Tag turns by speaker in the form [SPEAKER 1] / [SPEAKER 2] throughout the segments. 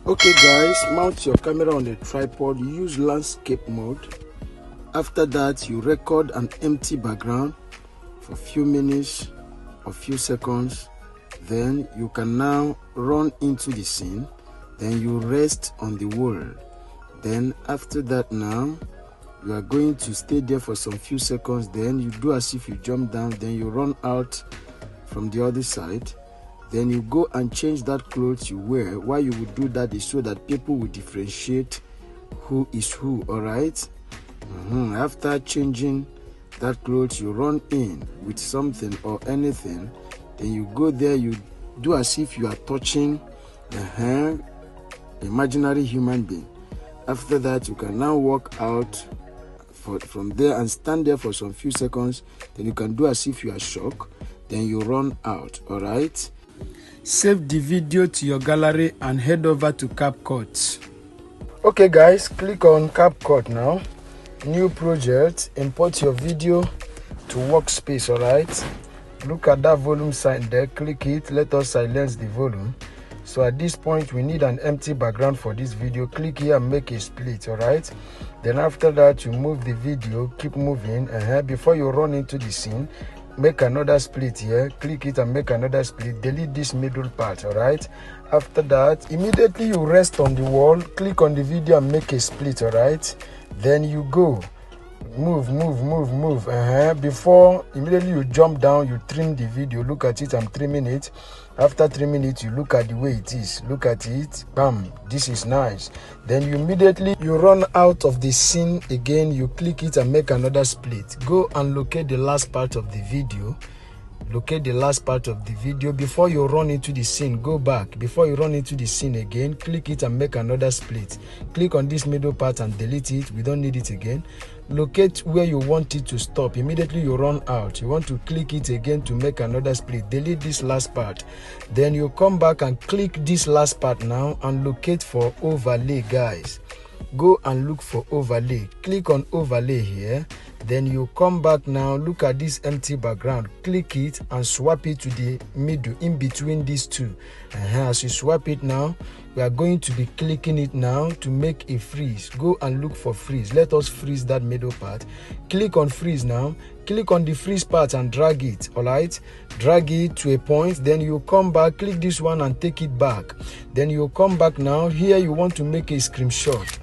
[SPEAKER 1] Okay guys, mount your camera on a tripod, use landscape mode. After that, you record an empty background for a few minutes or few seconds. Then you can now run into the scene. Then you rest on the world. Then after that, now you are going to stay there for some few seconds. Then you do as if you jump down. Then you run out from the other side. Then you go and change that clothes you wear. Why you would do that is so that people will differentiate who is who. All right. After changing that clothes, you run in with something or anything. Then you go there. You do as if you are touching imaginary human being. After that, you can now walk out from there and stand there for some few seconds. Then you can do as if you are shocked. Then you run out. All right. Save the video to your gallery and head over to CapCut. Okay guys, click on CapCut now. New project, import your video to workspace. All right. Look at that volume sign there, click it. Let us silence the volume. So at this point we need an empty background for this video. Click here and make a split. All right. Then after that you move the video, keep moving. Before you run into the scene, make another split here. Click it and make another split. Delete this middle part. All right. After that, immediately you rest on the wall, click on the video and make a split. All right. Then you go move. Before immediately you jump down, you trim the video. Look at it, I'm trimming it. After trimming it, you look at the way it is. Look at it. Bam, this is nice. Then you immediately run out of the scene again. You click it and make another split. Go and locate the last part of the video. Locate the last part of the video before you run into the scene. Go back. Before you run into the scene again, click it and make another split. Click on this middle part and delete it. We don't need it again. Locate where you want it to stop. Immediately you run out, you want to click it again to make another split. Delete this last part. Then you come back and click this last part now and locate for overlay. Guys, go and look for overlay. Click on overlay here. Then you come back now, look at this empty background, click it and swap it to the middle in between these two. As you swap it now, we are going to be clicking it now to make a freeze. Go and look for freeze. Let us freeze that middle part. Click on freeze now. Click on the freeze part and drag it. All right, drag it to a point. Then you come back, click this one and take it back. Then you come back now. Here you want to make a screenshot.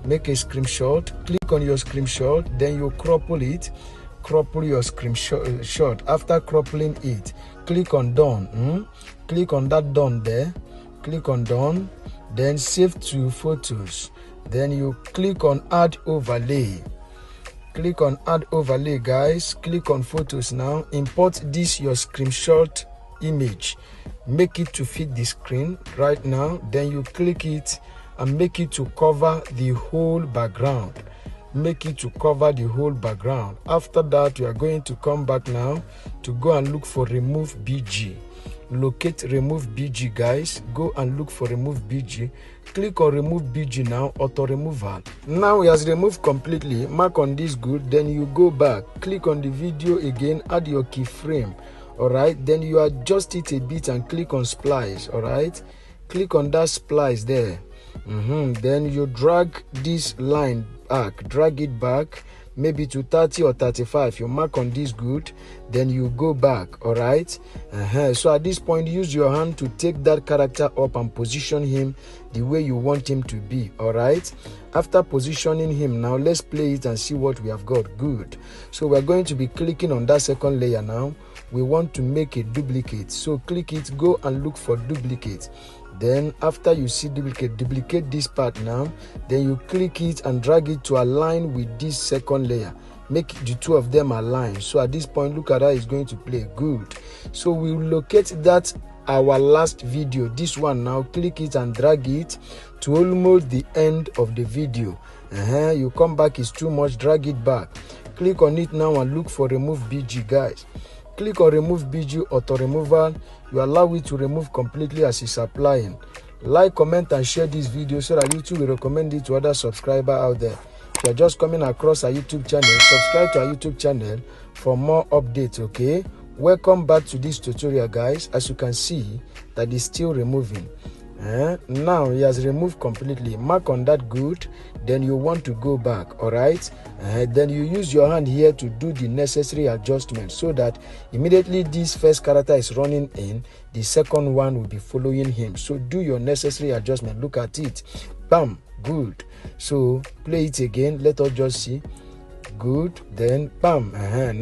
[SPEAKER 1] Make a screenshot. Click on your screenshot. Then you cropple it. Cropple your screenshot. After croppling it, click on done. Click on that done there. Click on done. Then save to photos. Then you click on add overlay. Click on add overlay, guys. Click on photos now. Import this your screenshot image. Make it to fit the screen right now. Then you click it and make it to cover the whole background. Make it to cover the whole background. After that, we are going to come back now to go and look for remove BG. Locate remove BG, guys. Go and look for remove BG. Click on remove BG now, auto removal. Now it has removed completely. Mark on this good. Then you go back, click on the video again, add your keyframe. All right, then you adjust it a bit and click on splice. All right, click on that splice there. Then you drag this line back, drag it back maybe to 30 or 35. You mark on this good, then you go back. All right. So at this point, use your hand to take that character up and position him the way you want him to be. All right. After positioning him, now let's play it and see what we have got. Good. So we're going to be clicking on that second layer now. We want to make a duplicate, so click it, go and look for duplicate. Then after you see duplicate this part now. Then you click it and drag it to align with this second layer. Make the two of them align. So at this point, look at how it's going to play. Good. So we will locate that our last video, this one now. Click it and drag it to almost the end of the video. You come back, it's too much, drag it back. Click on it now and look for remove BG, guys. Click on remove BG auto removal. You allow it to remove completely as it's applying. Like, comment and share this video so that YouTube will recommend it to other subscribers out there. If you're just coming across our YouTube channel, subscribe to our YouTube channel for more updates. Okay, welcome back to this tutorial, guys. As you can see, that is still removing. Now he has removed completely. Mark on that good. Then you want to go back. All right. Then you use your hand here to do the necessary adjustment so that immediately this first character is running in, the second one will be following him. So do your necessary adjustment. Look at it. Bam. Good. So play it again. Let us just see. Good. Then bam.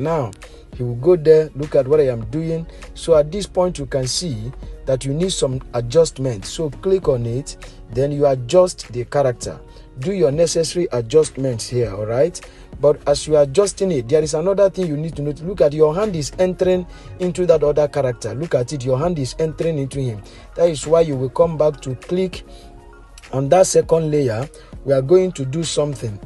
[SPEAKER 1] Now he will go there. Look at what I am doing. So at this point you can see that you need some adjustment. So click on it. Then you adjust the character. Do your necessary adjustments here. All right. But as you are adjusting it, there is another thing you need to note. Look at your hand is entering into that other character. Look at it. Your hand is entering into him. That is why you will come back to click on that second layer. We are going to do something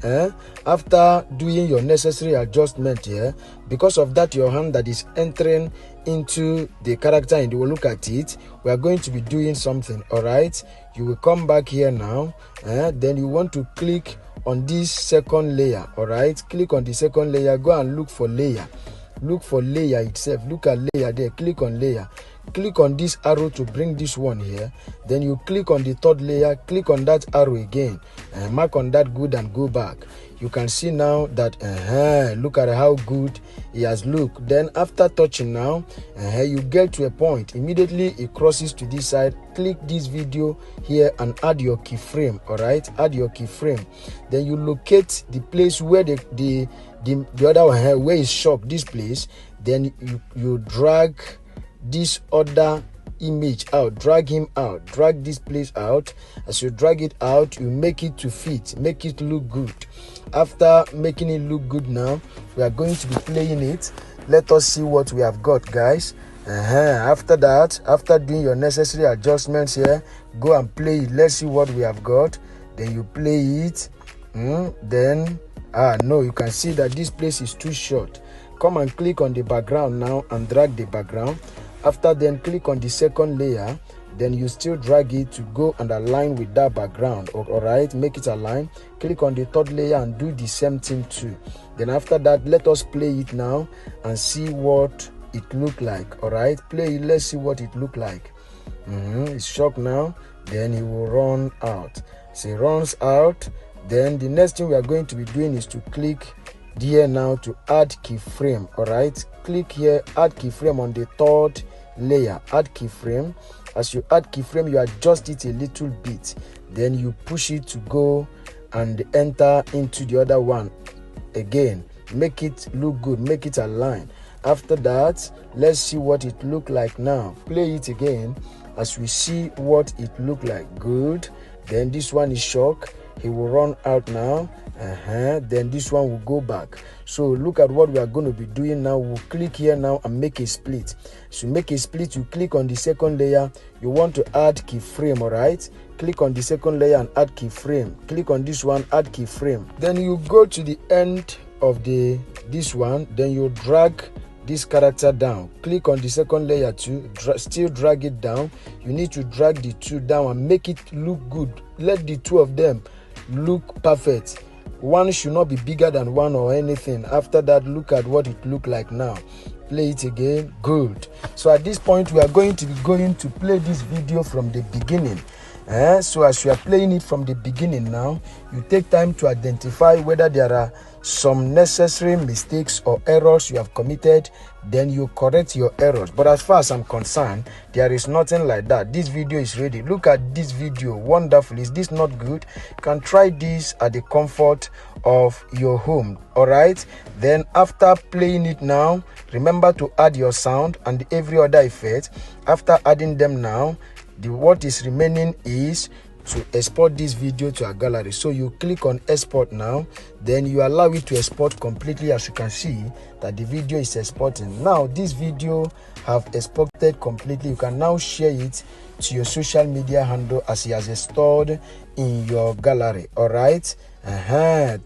[SPEAKER 1] after doing your necessary adjustment here. Because of that, your hand that is entering into the character and you will look at it, we are going to be doing something. All right, you will come back here now. Then you want to click on this second layer. All right, click on the second layer. Go and look for layer. Look for layer itself. Look at layer there. Click on layer. Click on this arrow to bring this one here. Then you click on the third layer. Click on that arrow again. Mark on that good and go back. You can see now that look at how good he has looked. Then after touching now, you get to a point. Immediately it crosses to this side. Click this video here and add your keyframe. All right, add your keyframe. Then you locate the place where the other one here, where is shock, this place. Then you drag this other image out, drag him out, drag this place out. As you drag it out, you make it to fit, make it look good. After making it look good, now we are going to be playing it. Let us see what we have got, guys. After that, after doing your necessary adjustments here, go and play it. Let's see what we have got. Then you play it. Then no, you can see that this place is too short. Come and click on the background now and drag the background. After then click on the second layer. Then you still drag it to go and align with that background. All right, make it align. Click on the third layer and do the same thing too. Then after that, let us play it now and see what it look like. All right, play it. Let's see what it look like. It's shocked now. Then he will run out. So he runs out. Then the next thing we are going to be doing is to click here now to add keyframe. All right, click here, add keyframe on the third layer. Add keyframe. As you add keyframe, you adjust it a little bit. Then you push it to go and enter into the other one again. Make it look good, make it align. After that, let's see what it look like now. Play it again as we see what it look like. Good. Then this one is shock. He will run out now. Then this one will go back. So look at what we are going to be doing now. We'll click here now and make a split. So make a split, you click on the second layer. You want to add keyframe. All right, click on the second layer and add keyframe. Click on this one, add keyframe. Then you go to the end of this one. Then you drag this character down. Click on the second layer too. Still drag it down. You need to drag the two down and make it look good. Let the two of them look perfect. One should not be bigger than one or anything. After that, look at what it look like now. Play it again. Good. So at this point, we are going to play this video from the beginning. So as you are playing it from the beginning now, you take time to identify whether there are some necessary mistakes or errors you have committed. Then you correct your errors. But as far as I'm concerned, there is nothing like that. This video is ready. Look at this video. Wonderful. Is this not good? You can try this at the comfort of your home. All right. Then after playing it now, remember to add your sound and every other effect. After adding them now, what is remaining is to export this video to a gallery. So you click on export now, then you allow it to export completely. As you can see that the video is exporting. Now this video have exported completely. You can now share it to your social media handle as it has stored in your gallery. All right.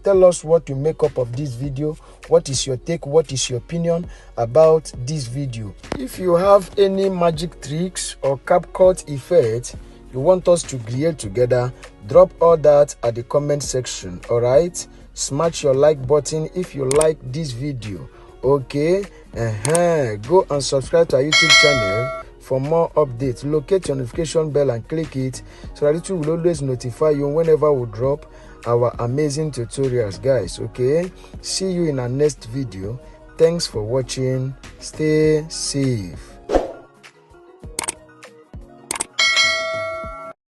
[SPEAKER 1] Tell us what you make up of this video. What is your take? What is your opinion about this video? If you have any magic tricks or CapCut effect you want us to create together, drop all that at the comment section. All right, smash your like button if you like this video. Okay, go and subscribe to our YouTube channel for more updates. Locate your notification bell and click it so that it will always notify you whenever we drop our amazing tutorials, guys. Okay, see you in our next video. Thanks for watching. Stay safe.